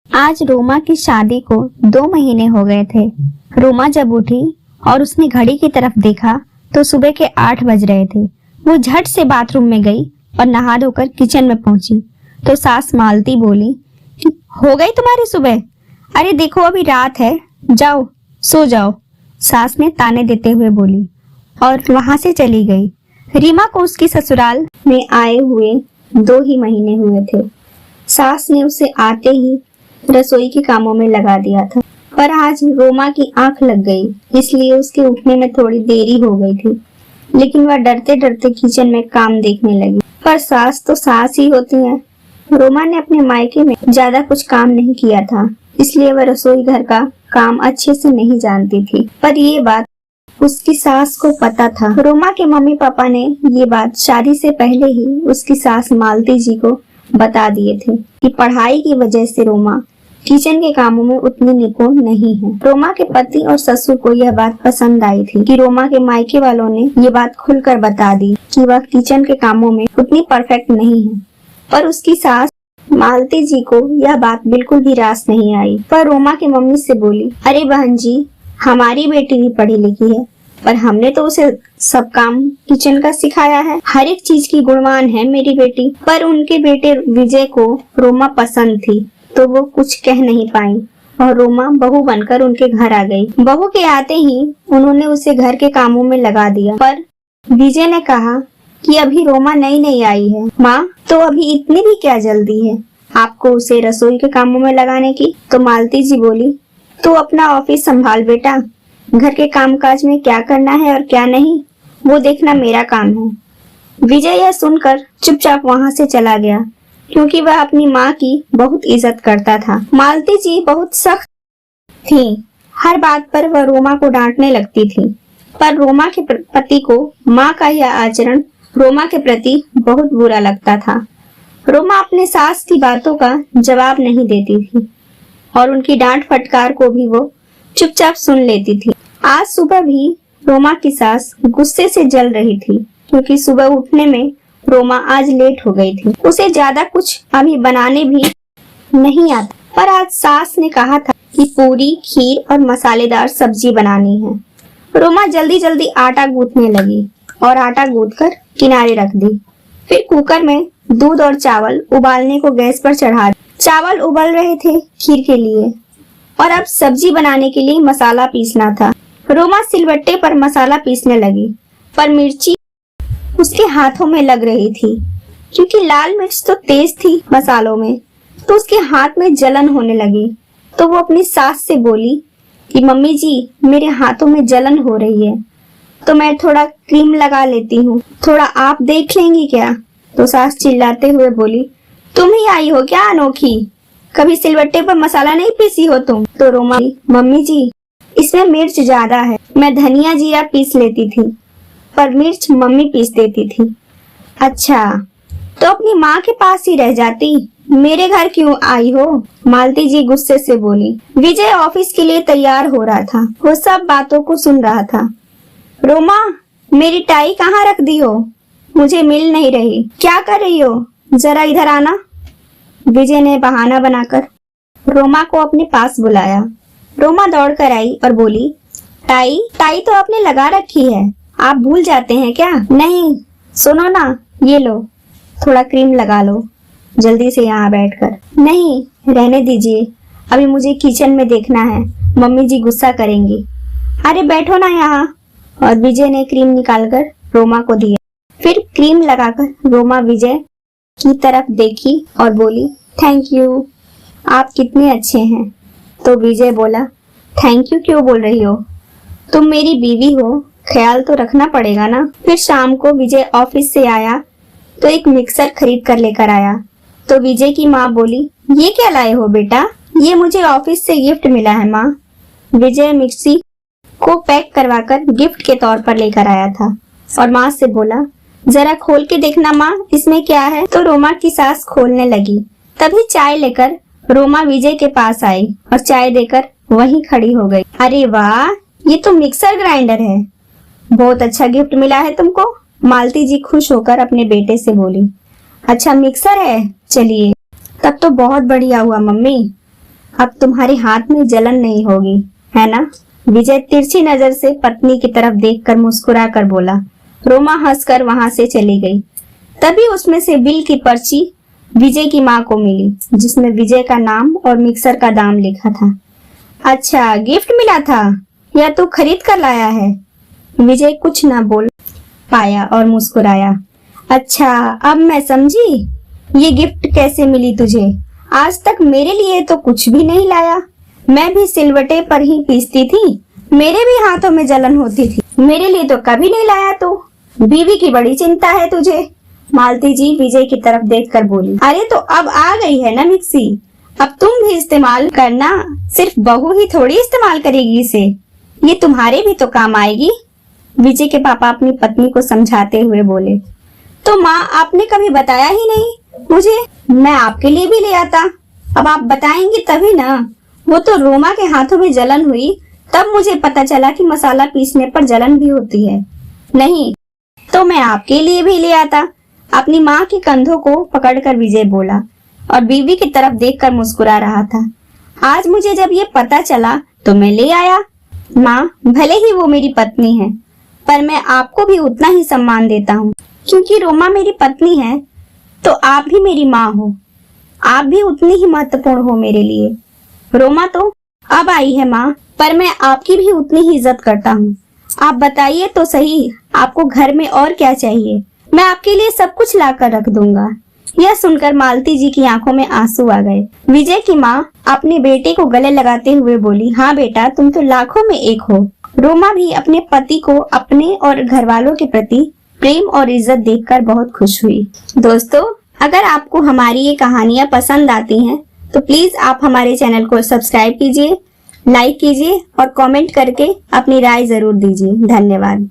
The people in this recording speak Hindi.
आज रोमा की शादी को 2 महीने हो गए थे। रोमा जब उठी और उसने घड़ी की तरफ देखा तो सुबह के 8 बज रहे थे। वो झट से बाथरूम में गई और नहा धोकर किचन में पहुंची तो सास मालती बोली, हो गई तुम्हारी सुबह? अरे देखो अभी रात है, जाओ सो जाओ। सास ने ताने देते हुए बोली और वहां से चली गई। रीमा को उसकी ससुराल में आए हुए 2 ही महीने हुए थे। सास ने उसे आते ही रसोई के कामों में लगा दिया था, पर आज रोमा की आंख लग गई, इसलिए उसके उठने में थोड़ी देरी हो गई थी। लेकिन वह डरते डरते किचन में काम देखने लगी। पर सास तो सास ही होती है। रोमा ने अपने मायके में ज्यादा कुछ काम नहीं किया था, इसलिए वह रसोई घर का काम अच्छे से नहीं जानती थी। पर ये बात उसकी सास को पता था। रोमा के मम्मी पापा ने ये बात शादी से पहले ही उसकी सास मालती जी को बता दिए थे कि पढ़ाई की वजह से रोमा किचन के कामों में उतनी निपुण नहीं है। रोमा के पति और ससुर को यह बात पसंद आई थी कि रोमा के मायके वालों ने ये बात खुलकर बता दी कि वह किचन के कामों में उतनी परफेक्ट नहीं है। पर उसकी सास मालती जी को यह बात बिल्कुल भी रास नहीं आई। पर रोमा की मम्मी से बोली, अरे बहन जी, हमारी बेटी भी पढ़ी लिखी है, पर हमने तो उसे सब काम किचन का सिखाया है। हर एक चीज की गुणवान है मेरी बेटी। पर उनके बेटे विजय को रोमा पसंद थी तो वो कुछ कह नहीं पाई और रोमा बहू बनकर उनके घर आ गई। बहू के आते ही उन्होंने उसे घर के कामों में लगा दिया। पर विजय ने कहा कि अभी रोमा नई नई आई है माँ, तो अभी इतनी भी क्या जल्दी है आपको उसे रसोई के कामों में लगाने की? तो मालती जी बोली, तू अपना ऑफिस संभाल बेटा, घर के कामकाज में क्या करना है और क्या नहीं वो देखना मेरा काम है। विजय यह सुनकर चुपचाप वहां से चला गया, क्योंकि वह अपनी माँ की बहुत इज्जत करता था। मालती जी बहुत सख्त थी, हर बात पर वह रोमा को डांटने लगती थी। पर रोमा के पति को माँ का यह आचरण रोमा के प्रति बहुत बुरा लगता था। रोमा अपने सास की बातों का जवाब नहीं देती थी और उनकी डांट फटकार को भी वो चुपचाप सुन लेती थी। आज सुबह भी रोमा की सास गुस्से से जल रही थी, क्योंकि सुबह उठने में रोमा आज लेट हो गई थी। उसे ज्यादा कुछ अभी बनाने भी नहीं आता, पर आज सास ने कहा था कि पूरी, खीर और मसालेदार सब्जी बनानी है। रोमा जल्दी जल्दी आटा गूंथने लगी और आटा गूंथकर किनारे रख दी। फिर कुकर में दूध और चावल उबालने को गैस पर चढ़ा दिया। चावल उबल रहे थे खीर के लिए और अब सब्जी बनाने के लिए मसाला पीसना था। रोमा सिलबट्टे पर मसाला पीसने लगी, पर मिर्ची उसके हाथों में लग रही थी, क्योंकि लाल मिर्च तो तेज थी मसालों में, तो उसके हाथ में जलन होने लगी। तो वो अपनी सास से बोली कि मम्मी जी, मेरे हाथों में जलन हो रही है, तो मैं थोड़ा क्रीम लगा लेती हूँ, थोड़ा आप देख लेंगी क्या? तो सास चिल्लाते हुए बोली, तुम ही आई हो क्या अनोखी, कभी सिलबट्टे पर मसाला नहीं पीसी हो तुम? तो रोमा, मम्मी जी इसमें मिर्च ज्यादा है, मैं धनिया जीरा पीस लेती थी, पर मिर्च मम्मी पीस देती थी। अच्छा, तो अपनी माँ के पास ही रह जाती, मेरे घर क्यों आई हो? मालती जी गुस्से से बोली। विजय ऑफिस के लिए तैयार हो रहा था, वो सब बातों को सुन रहा था। रोमा, मेरी टाई कहाँ रख दी हो? मुझे मिल नहीं रही, क्या कर रही हो? जरा इधर आना। विजय ने बहाना बनाकर रोमा को अपने पास बुलाया। रोमा दौड़कर आई और बोली, टाई तो आपने लगा रखी है, आप भूल जाते हैं क्या? नहीं, सुनो ना, ये लो, थोड़ा क्रीम लगा लो जल्दी से यहाँ बैठकर। नहीं, रहने दीजिए, अभी मुझे किचन में देखना है, मम्मी जी गुस्सा करेंगी। अरे बैठो ना यहाँ। और विजय ने क्रीम निकालकर रोमा को दिया। फिर क्रीम लगाकर रोमा विजय की तरफ देखी और बोली, थैंक यू, आप कितने अच्छे हैं। तो विजय बोला, थैंक यू क्यों बोल रही हो, तुम मेरी बीवी हो, ख्याल तो रखना पड़ेगा ना। फिर शाम को विजय ऑफिस से आया तो एक मिक्सर खरीद कर लेकर आया। तो विजय की माँ बोली, ये क्या लाए हो बेटा? ये मुझे ऑफिस से गिफ्ट मिला है माँ। विजय मिक्सी को पैक करवाकर गिफ्ट के तौर पर लेकर आया था और माँ से बोला, जरा खोल के देखना माँ, इसमें क्या है? तो रोमा की सास खोलने लगी। तभी चाय लेकर रोमा विजय के पास आई और चाय देकर वहीं खड़ी हो गई। अरे वाह, ये तो मिक्सर ग्राइंडर है, बहुत अच्छा गिफ्ट मिला है तुमको। मालती जी खुश होकर अपने बेटे से बोली, अच्छा मिक्सर है, चलिए तब तो बहुत बढ़िया हुआ मम्मी, अब तुम्हारे हाथ में जलन नहीं होगी, है ना? विजय तिरछी नजर से पत्नी की तरफ देखकर मुस्कुरा कर बोला। रोमा हंसकर वहां से चली गई। तभी उसमें से बिल की पर्ची विजय की माँ को मिली, जिसमें विजय का नाम और मिक्सर का दाम लिखा था। अच्छा, गिफ्ट मिला था या तू खरीद कर लाया है? विजय कुछ न बोल पाया और मुस्कुराया। अच्छा, अब मैं समझी ये गिफ्ट कैसे मिली तुझे। आज तक मेरे लिए तो कुछ भी नहीं लाया। मैं भी सिलवटे पर ही पीसती थी, मेरे भी हाथों में जलन होती थी। मेरे लिए तो कभी नहीं लाया तू। बीवी की बड़ी चिंता है तुझे। मालती जी विजय की तरफ देखकर बोली। अरे तो अब आ गई है ना मिक्सी, अब तुम भी इस्तेमाल करना। सिर्फ बहू ही थोड़ी इस्तेमाल करेगी इसे, ये तुम्हारे भी तो काम आएगी। विजय के पापा अपनी पत्नी को समझाते हुए बोले। तो माँ, आपने कभी बताया ही नहीं मुझे, मैं आपके लिए भी ले आता। अब आप बताएंगे तभी ना। वो तो रोमा के हाथों में जलन हुई, तब मुझे पता चला कि मसाला पीसने पर जलन भी होती है। नहीं तो मैं आपके लिए भी ले आता। अपनी माँ के कंधों को पकड़कर विजय बोला और बीवी की तरफ देखकर मुस्कुरा रहा था। आज मुझे जब ये पता चला तो मैं ले आया। माँ, भले ही वो मेरी पत्नी है, पर मैं आपको भी उतना ही सम्मान देता हूँ। क्योंकि रोमा मेरी पत्नी है तो आप भी मेरी माँ हो, आप भी उतनी ही महत्वपूर्ण हो मेरे लिए। रोमा तो अब आई है माँ, पर मैं आपकी भी उतनी ही इज्जत करता हूँ। आप बताइए तो सही, आपको घर में और क्या चाहिए? मैं आपके लिए सब कुछ ला कर रख दूंगा। यह सुनकर मालती जी की आंखों में आंसू आ गए। विजय की माँ अपने बेटे को गले लगाते हुए बोली, हाँ बेटा, तुम तो लाखों में एक हो। रोमा भी अपने पति को अपने और घर वालों के प्रति प्रेम और इज्जत देखकर बहुत खुश हुई। दोस्तों, अगर आपको हमारी ये कहानियाँ पसंद आती हैं तो प्लीज आप हमारे चैनल को सब्सक्राइब कीजिए, लाइक कीजिए और कमेंट करके अपनी राय जरूर दीजिए। धन्यवाद।